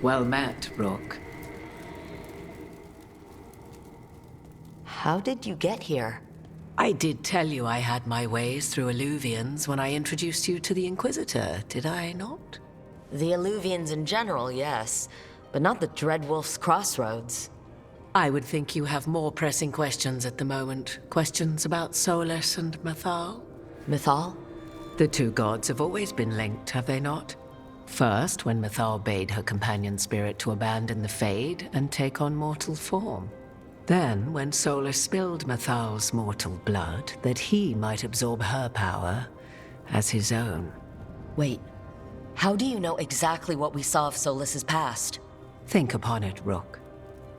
Well met, Rook. How did you get here? I did tell you I had my ways through Illuvians when I introduced you to the Inquisitor, did I not? The Illuvians in general, yes, but not the Dreadwolf's Crossroads. I would think you have more pressing questions at the moment. Questions about Solus and Mythal? Mythal? The two gods have always been linked, have they not? First, when Mythal bade her companion spirit to abandon the Fade and take on mortal form. Then, when Solus spilled Mythal's mortal blood, that he might absorb her power as his own. Wait, how do you know exactly what we saw of Solus's past? Think upon it, Rook.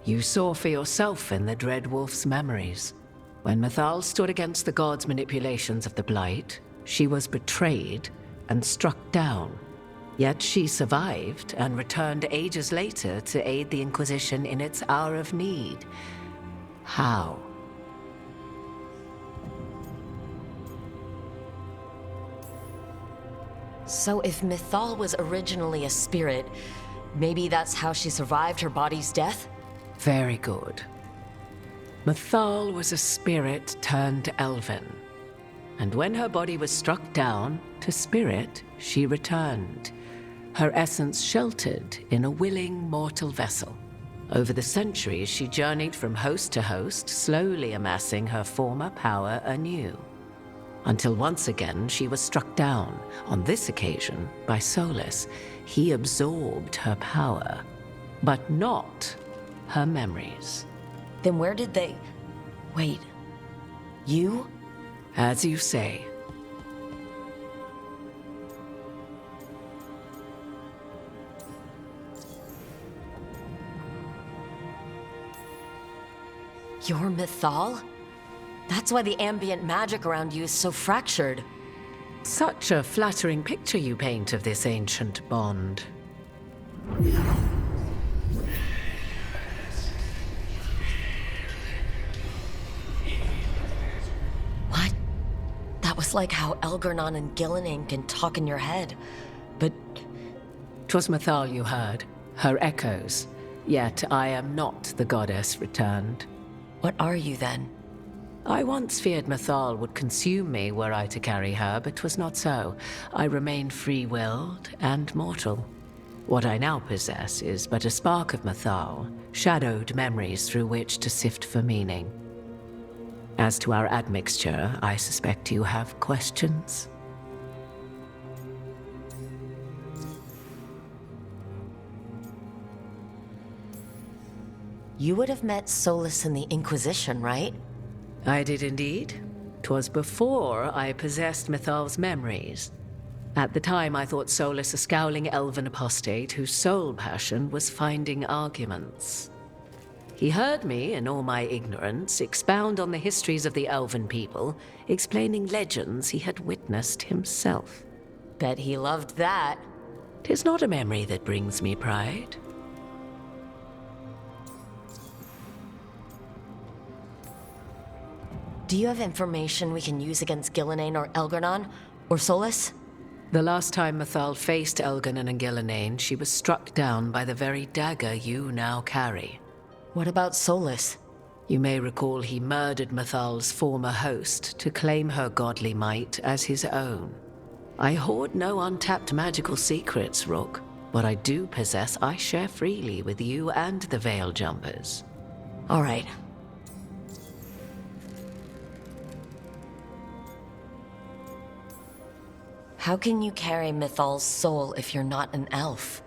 You saw for yourself in the Dreadwolf's memories. When Mythal stood against the gods' manipulations of the Blight, she was betrayed and struck down. Yet she survived and returned ages later to aid the Inquisition in its hour of need. How? So if Mythal was originally a spirit, maybe that's how she survived her body's death? Very good. Mythal was a spirit turned elven. And when her body was struck down, to spirit, she returned. Her essence sheltered in a willing mortal vessel. Over the centuries, she journeyed from host to host, slowly amassing her former power anew. Until once again, she was struck down, on this occasion, by Solus. He absorbed her power, but not her memories. Then where did they... Wait, you? As you say. You're Mythal? That's why the ambient magic around you is so fractured. Such a flattering picture you paint of this ancient bond. What? That was like how Elgar'nan and Gillenane can talk in your head, but... 'Twas Mythal you heard, her echoes. Yet I am not the goddess returned. What are you then? I once feared Mythal would consume me were I to carry her, but 'twas not so. I remain free-willed and mortal. What I now possess is but a spark of Mythal, shadowed memories through which to sift for meaning. As to our admixture, I suspect you have questions. You would have met Solus in the Inquisition, right? I did indeed. 'Twas before I possessed Mythal's memories. At the time, I thought Solus a scowling elven apostate whose sole passion was finding arguments. He heard me, in all my ignorance, expound on the histories of the elven people, explaining legends he had witnessed himself. Bet he loved that. 'Tis not a memory that brings me pride. Do you have information we can use against Gillenane or Elgar'nan? Or Solus? The last time Mythal faced Elgar'nan and Gillenane, she was struck down by the very dagger you now carry. What about Solus? You may recall he murdered Mythal's former host to claim her godly might as his own. I hoard no untapped magical secrets, Rook. What I do possess, I share freely with you and the Veil Jumpers. All right. How can you carry Mythal's soul if you're not an elf?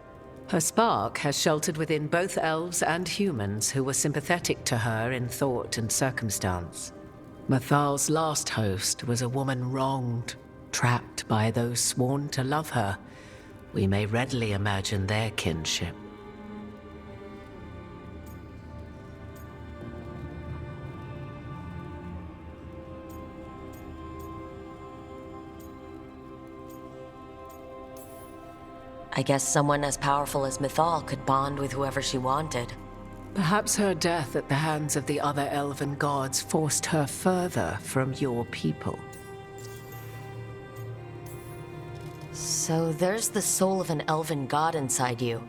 Her spark has sheltered within both elves and humans who were sympathetic to her in thought and circumstance. Mythal's last host was a woman wronged, trapped by those sworn to love her. We may readily imagine their kinship. I guess someone as powerful as Mythal could bond with whoever she wanted. Perhaps her death at the hands of the other elven gods forced her further from your people. So there's the soul of an elven god inside you.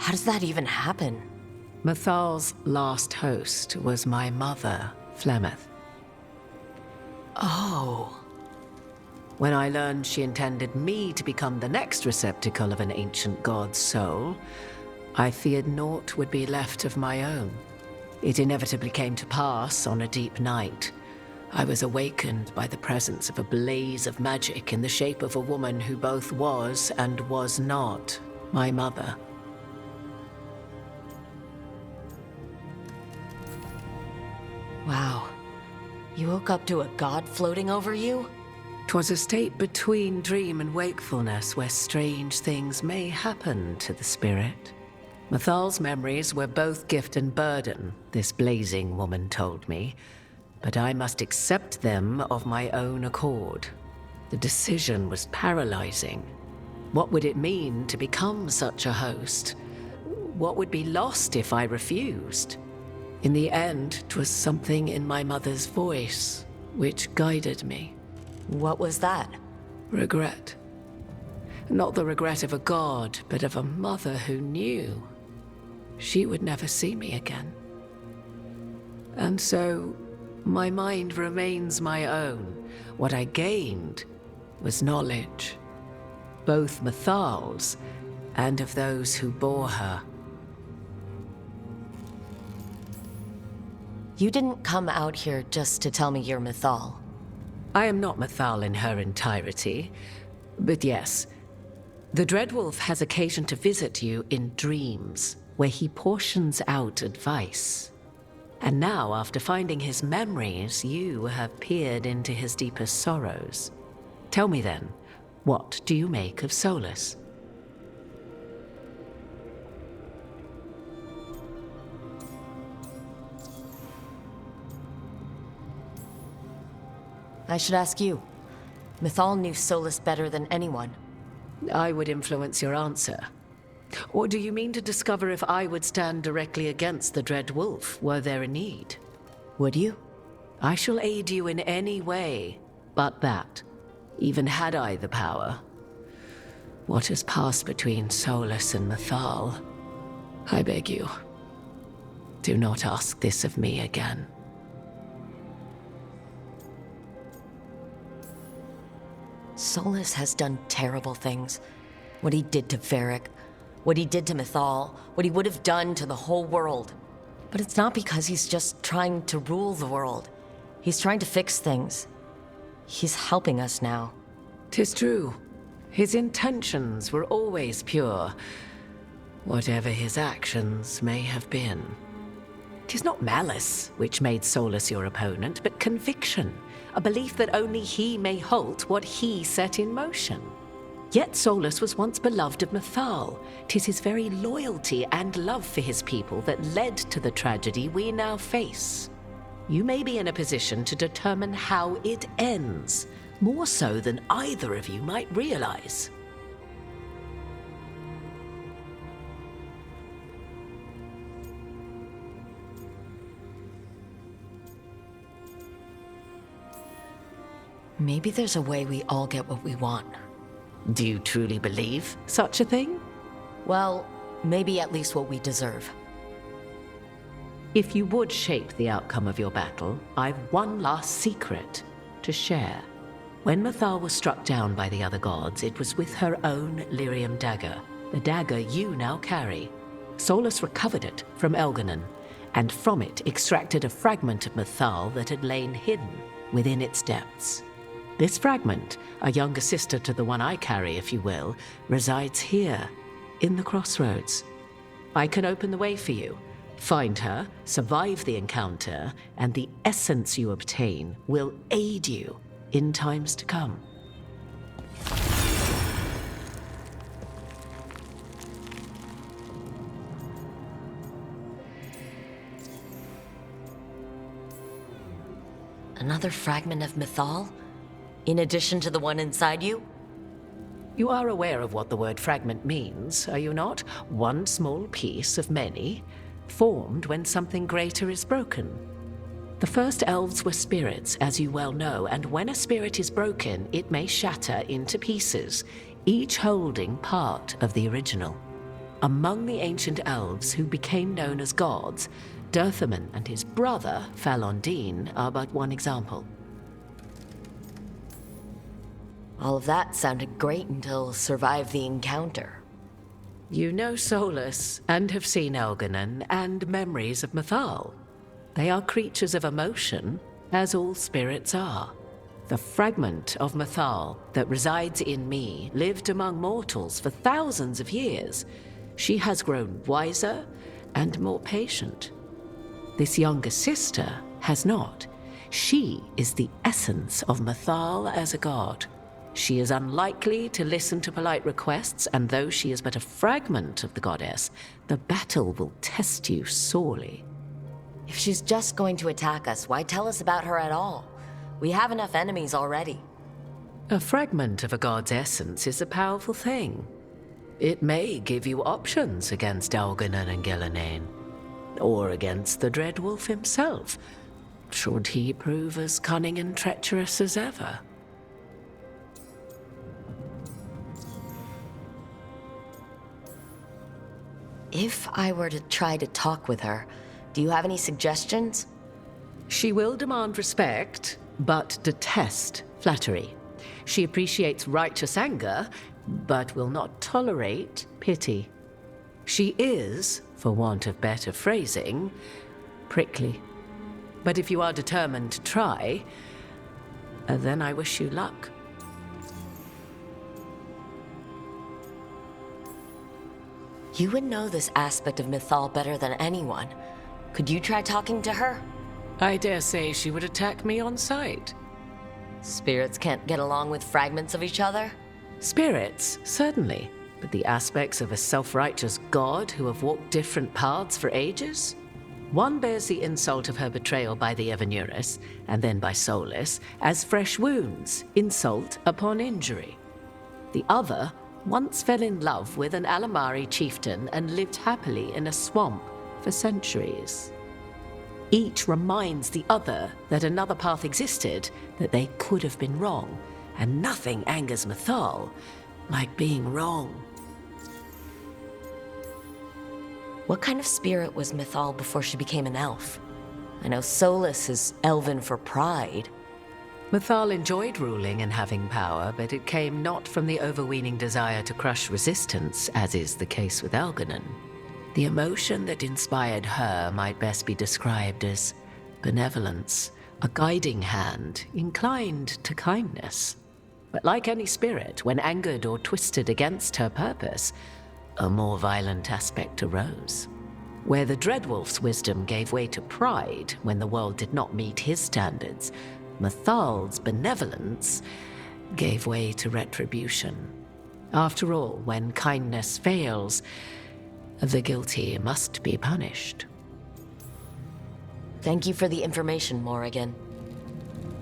How does that even happen? Mathal's last host was my mother, Flemeth. Oh. When I learned she intended me to become the next receptacle of an ancient god's soul, I feared naught would be left of my own. It inevitably came to pass on a deep night. I was awakened by the presence of a blaze of magic in the shape of a woman who both was and was not my mother. Wow. You woke up to a god floating over you? 'Twas a state between dream and wakefulness where strange things may happen to the spirit. Mathal's memories were both gift and burden, this blazing woman told me, but I must accept them of my own accord. The decision was paralyzing. What would it mean to become such a host? What would be lost if I refused? In the end, 'twas something in my mother's voice which guided me. What was that? Regret. Not the regret of a god, but of a mother who knew she would never see me again. And so, my mind remains my own. What I gained was knowledge, both Mathal's and of those who bore her. You didn't come out here just to tell me you're Mithal. I am not Mathal in her entirety, but yes, the Dreadwolf has occasion to visit you in dreams, where he portions out advice. And now, after finding his memories, you have peered into his deepest sorrows. Tell me then, what do you make of Solus? I should ask you. Mithal knew Solus better than anyone. I would influence your answer. Or do you mean to discover if I would stand directly against the Dread Wolf were there a need? Would you? I shall aid you in any way but that, even had I the power. What has passed between Solus and Mithal? I beg you, do not ask this of me again. Solus has done terrible things. What he did to Varric, what he did to Mithal, what he would have done to the whole world. But it's not because he's just trying to rule the world. He's trying to fix things. He's helping us now. 'Tis true. His intentions were always pure, whatever his actions may have been. 'Tis not malice which made Solus your opponent, but conviction, a belief that only he may halt what he set in motion. Yet Solus was once beloved of Mithal. 'Tis his very loyalty and love for his people that led to the tragedy we now face. You may be in a position to determine how it ends, more so than either of you might realize. Maybe there's a way we all get what we want. Do you truly believe such a thing? Well, maybe at least what we deserve. If you would shape the outcome of your battle, I've one last secret to share. When Mithal was struck down by the other gods, it was with her own lyrium dagger, the dagger you now carry. Solus recovered it from Elganon, and from it extracted a fragment of Mithal that had lain hidden within its depths. This fragment, a younger sister to the one I carry, if you will, resides here, in the crossroads. I can open the way for you. Find her, survive the encounter, and the essence you obtain will aid you in times to come. Another fragment of Mithal? In addition to the one inside you? You are aware of what the word fragment means, are you not? One small piece of many, formed when something greater is broken. The first elves were spirits, as you well know, and when a spirit is broken, it may shatter into pieces, each holding part of the original. Among the ancient elves who became known as gods, Dirthaman and his brother, Falondine, are but one example. All of that sounded great until survive the encounter. You know Solus, and have seen Elganon, and memories of Mythal. They are creatures of emotion, as all spirits are. The fragment of Mythal that resides in me lived among mortals for thousands of years. She has grown wiser and more patient. This younger sister has not. She is the essence of Mythal as a god. She is unlikely to listen to polite requests, and though she is but a fragment of the goddess, the battle will test you sorely. If she's just going to attack us, why tell us about her at all? We have enough enemies already. A fragment of a god's essence is a powerful thing. It may give you options against Elganon and Gillenane, or against the Dreadwolf himself, should he prove as cunning and treacherous as ever. If I were to try to talk with her, do you have any suggestions? She will demand respect, but detest flattery. She appreciates righteous anger, but will not tolerate pity. She is, for want of better phrasing, prickly. But if you are determined to try, then I wish you luck. You would know this aspect of Mythal better than anyone. Could you try talking to her? I dare say she would attack me on sight. Spirits can't get along with fragments of each other? Spirits, certainly. But the aspects of a self-righteous god who have walked different paths for ages? One bears the insult of her betrayal by the Evanurus, and then by Solus, as fresh wounds, insult upon injury. The other once fell in love with an Alamari chieftain and lived happily in a swamp for centuries. Each reminds the other that another path existed, that they could have been wrong, and nothing angers Mythal like being wrong. What kind of spirit was Mythal before she became an elf? I know Solus is elven for pride. Mythal enjoyed ruling and having power, but it came not from the overweening desire to crush resistance, as is the case with Elganon. The emotion that inspired her might best be described as benevolence, a guiding hand inclined to kindness. But like any spirit, when angered or twisted against her purpose, a more violent aspect arose. Where the Dreadwolf's wisdom gave way to pride when the world did not meet his standards, Mythal's benevolence gave way to retribution. After all, when kindness fails, the guilty must be punished. Thank you for the information, Morrigan.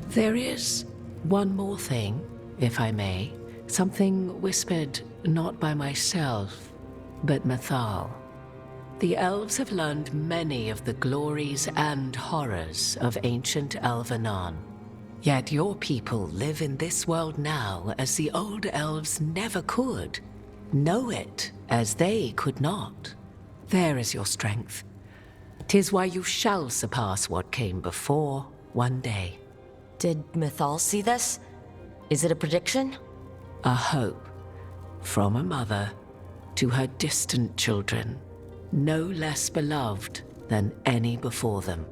There is one more thing, if I may. Something whispered not by myself, but Mythal. The elves have learned many of the glories and horrors of ancient Elvenon. Yet your people live in this world now as the old elves never could. Know it as they could not. There is your strength. 'Tis why you shall surpass what came before one day. Did Mythal see this? Is it a prediction? A hope from a mother to her distant children, no less beloved than any before them.